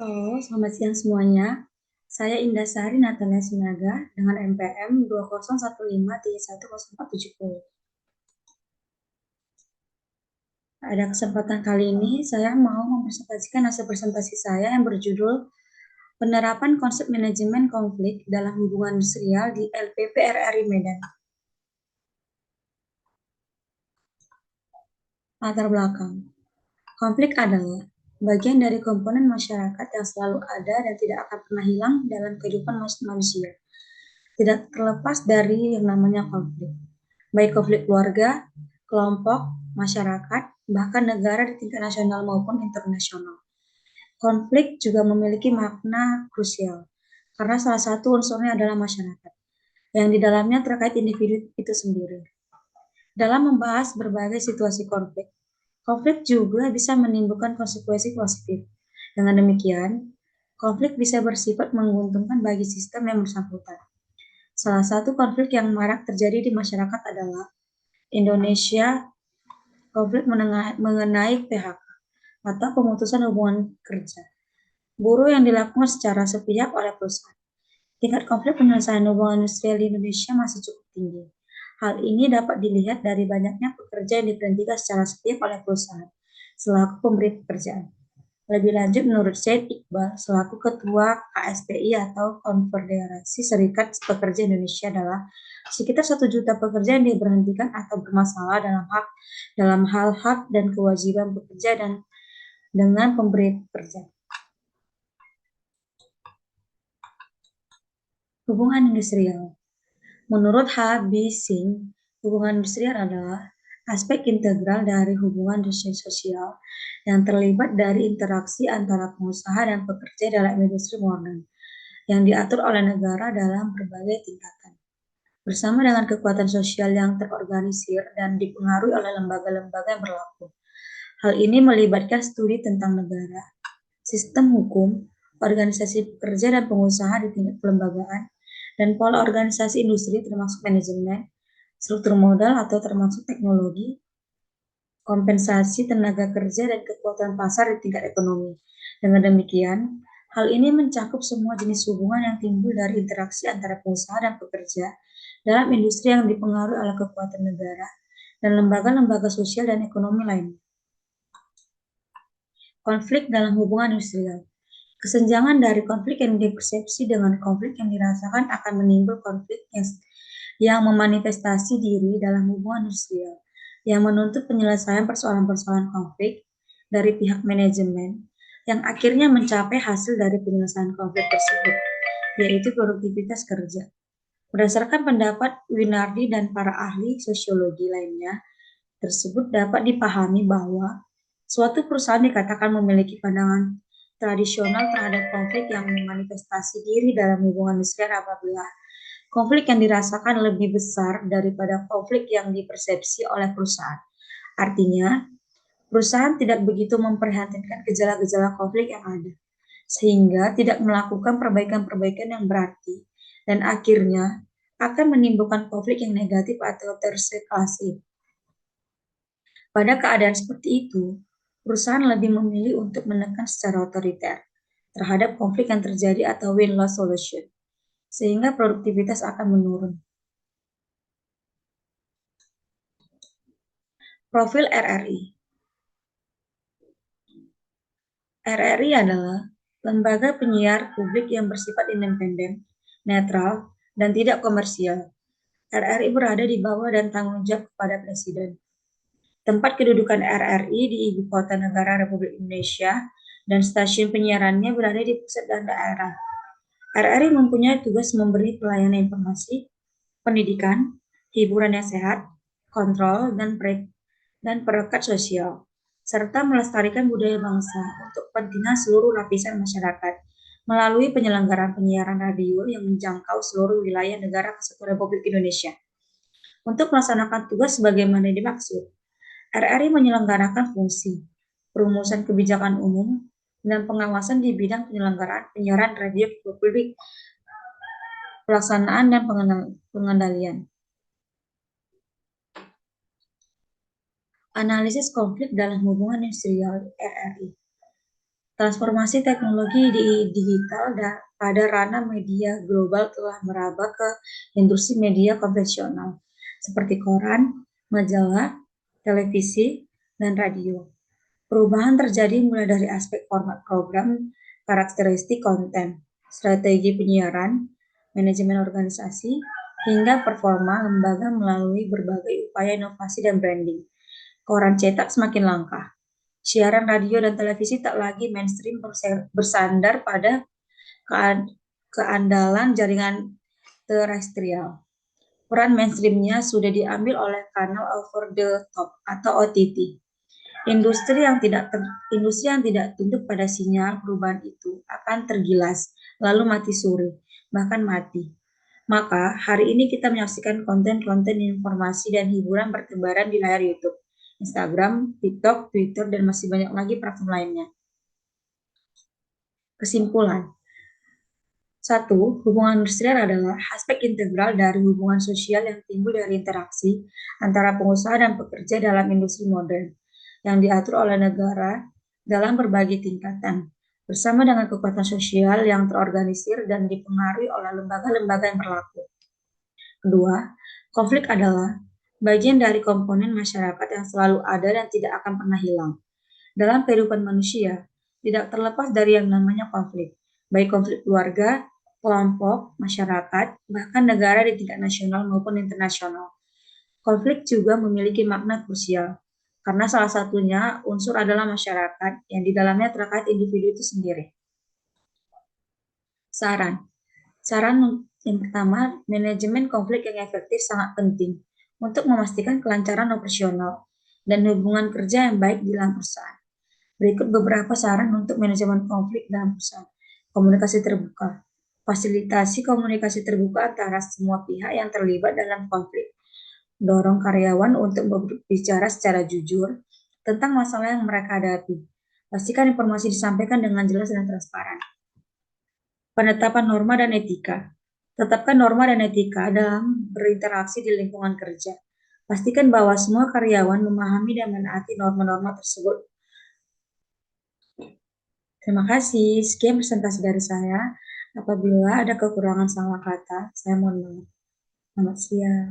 Halo, selamat siang semuanya. Saya Indasari Natalia Sinaga dengan NPM 2015310470. Pada kesempatan kali ini, saya mau mempresentasikan hasil presentasi saya yang berjudul Penerapan Konsep Manajemen Konflik dalam Hubungan Industrial di LPP RRI Medan. Latar belakang. Konflik adalah bagian dari komponen masyarakat yang selalu ada dan tidak akan pernah hilang dalam kehidupan manusia. Tidak terlepas dari yang namanya konflik. Baik konflik keluarga, kelompok, masyarakat, bahkan negara di tingkat nasional maupun internasional. Konflik juga memiliki makna krusial, karena salah satu unsurnya adalah masyarakat, yang di dalamnya terkait individu itu sendiri. Dalam membahas berbagai situasi konflik, konflik juga bisa menimbulkan konsekuensi positif. Dengan demikian, konflik bisa bersifat menguntungkan bagi sistem yang bersangkutan. Salah satu konflik yang marak terjadi di masyarakat adalah Indonesia konflik mengenai PHK atau pemutusan hubungan kerja buruh yang dilakukan secara sepihak oleh perusahaan. Tingkat konflik penyelesaian hubungan industrial di Indonesia masih cukup tinggi. Hal ini dapat dilihat dari banyaknya pekerja yang diberhentikan secara sepihak oleh perusahaan selaku pemberi pekerjaan. Lebih lanjut, menurut Syed Iqbal, selaku Ketua KSPI atau Konfederasi Serikat Pekerja Indonesia adalah sekitar 1 juta pekerja yang diberhentikan atau bermasalah dalam hal hak dan kewajiban pekerja dan dengan pemberi pekerja. Hubungan industrial. Menurut H.B. Singh, hubungan industrial adalah aspek integral dari hubungan sosial yang terlibat dari interaksi antara pengusaha dan pekerja dalam industri modern, yang diatur oleh negara dalam berbagai tingkatan. Bersama dengan kekuatan sosial yang terorganisir dan dipengaruhi oleh lembaga-lembaga yang berlaku. Hal ini melibatkan studi tentang negara, sistem hukum, organisasi pekerja dan pengusaha di tingkat kelembagaan, dan pola organisasi industri termasuk manajemen, struktur modal atau termasuk teknologi, kompensasi tenaga kerja, dan kekuatan pasar di tingkat ekonomi. Dengan demikian, hal ini mencakup semua jenis hubungan yang timbul dari interaksi antara pengusaha dan pekerja dalam industri yang dipengaruhi oleh kekuatan negara dan lembaga-lembaga sosial dan ekonomi lainnya. Konflik dalam hubungan industrial. Kesenjangan dari konflik yang dipersepsi dengan konflik yang dirasakan akan menimbul konflik yang memanifestasi diri dalam hubungan industrial, yang menuntut penyelesaian persoalan-persoalan konflik dari pihak manajemen, yang akhirnya mencapai hasil dari penyelesaian konflik tersebut, yaitu produktivitas kerja. Berdasarkan pendapat Winardi dan para ahli sosiologi lainnya, tersebut dapat dipahami bahwa suatu perusahaan dikatakan memiliki pandangan tradisional terhadap konflik yang memanifestasi diri dalam hubungan industrial apabila konflik yang dirasakan lebih besar daripada konflik yang dipersepsi oleh perusahaan. Artinya, perusahaan tidak begitu memperhatikan gejala-gejala konflik yang ada, sehingga tidak melakukan perbaikan-perbaikan yang berarti, dan akhirnya akan menimbulkan konflik yang negatif atau tereskalasi. Pada keadaan seperti itu, perusahaan lebih memilih untuk menekan secara otoriter terhadap konflik yang terjadi atau win-loss solution, sehingga produktivitas akan menurun. Profil RRI. RRI adalah lembaga penyiar publik yang bersifat independen, netral, dan tidak komersial. RRI berada di bawah dan tanggung jawab kepada Presiden. Tempat kedudukan RRI di Ibu Kota Negara Republik Indonesia dan stasiun penyiarannya berada di pusat dan daerah. RRI mempunyai tugas memberi pelayanan informasi, pendidikan, hiburan yang sehat, kontrol, dan perekat sosial, serta melestarikan budaya bangsa untuk kepentingan seluruh lapisan masyarakat melalui penyelenggaraan penyiaran radio yang menjangkau seluruh wilayah negara Kesatuan Republik Indonesia. Untuk melaksanakan tugas sebagaimana dimaksud, RRI menyelenggarakan fungsi perumusan kebijakan umum dan pengawasan di bidang penyelenggaraan penyiaran radio publik, pelaksanaan dan pengendalian. Analisis konflik dalam hubungan industrial RRI. Transformasi teknologi di digital pada ranah media global telah meraba ke industri media konvensional seperti koran, majalah, televisi, dan radio. Perubahan terjadi mulai dari aspek format program, karakteristik konten, strategi penyiaran, manajemen organisasi, hingga performa lembaga melalui berbagai upaya inovasi dan branding. Koran cetak semakin langka. Siaran radio dan televisi tak lagi mainstream bersandar pada keandalan jaringan terestrial. Peran mainstreamnya sudah diambil oleh kanal over the top atau OTT. Industri yang tidak tunduk pada sinyal perubahan itu akan tergilas, lalu mati suri, bahkan mati. Maka hari ini kita menyaksikan konten-konten informasi dan hiburan bertebaran di layar YouTube, Instagram, TikTok, Twitter, dan masih banyak lagi platform lainnya. Kesimpulan, 1. Hubungan industrial adalah aspek integral dari hubungan sosial yang timbul dari interaksi antara pengusaha dan pekerja dalam industri modern, yang diatur oleh negara dalam berbagai tingkatan, bersama dengan kekuatan sosial yang terorganisir dan dipengaruhi oleh lembaga-lembaga yang berlaku. Kedua, konflik adalah bagian dari komponen masyarakat yang selalu ada dan tidak akan pernah hilang. Dalam kehidupan manusia, tidak terlepas dari yang namanya konflik, baik konflik keluarga, kelompok, masyarakat, bahkan negara di tingkat nasional maupun internasional. Konflik juga memiliki makna krusial, karena salah satunya unsur adalah masyarakat yang di dalamnya terkait individu itu sendiri. Saran. Saran yang pertama, manajemen konflik yang efektif sangat penting untuk memastikan kelancaran operasional dan hubungan kerja yang baik di dalam perusahaan. Berikut beberapa saran untuk manajemen konflik dalam perusahaan. Komunikasi terbuka. Fasilitasi komunikasi terbuka antara semua pihak yang terlibat dalam konflik. Dorong karyawan untuk berbicara secara jujur tentang masalah yang mereka hadapi. Pastikan informasi disampaikan dengan jelas dan transparan. Penetapan norma dan etika. Tetapkan norma dan etika dalam berinteraksi di lingkungan kerja. Pastikan bahwa semua karyawan memahami dan menaati norma-norma tersebut. Terima kasih. Sekian presentasi dari saya. Apabila ada kekurangan salah kata, saya mohon maaf. Selamat siang.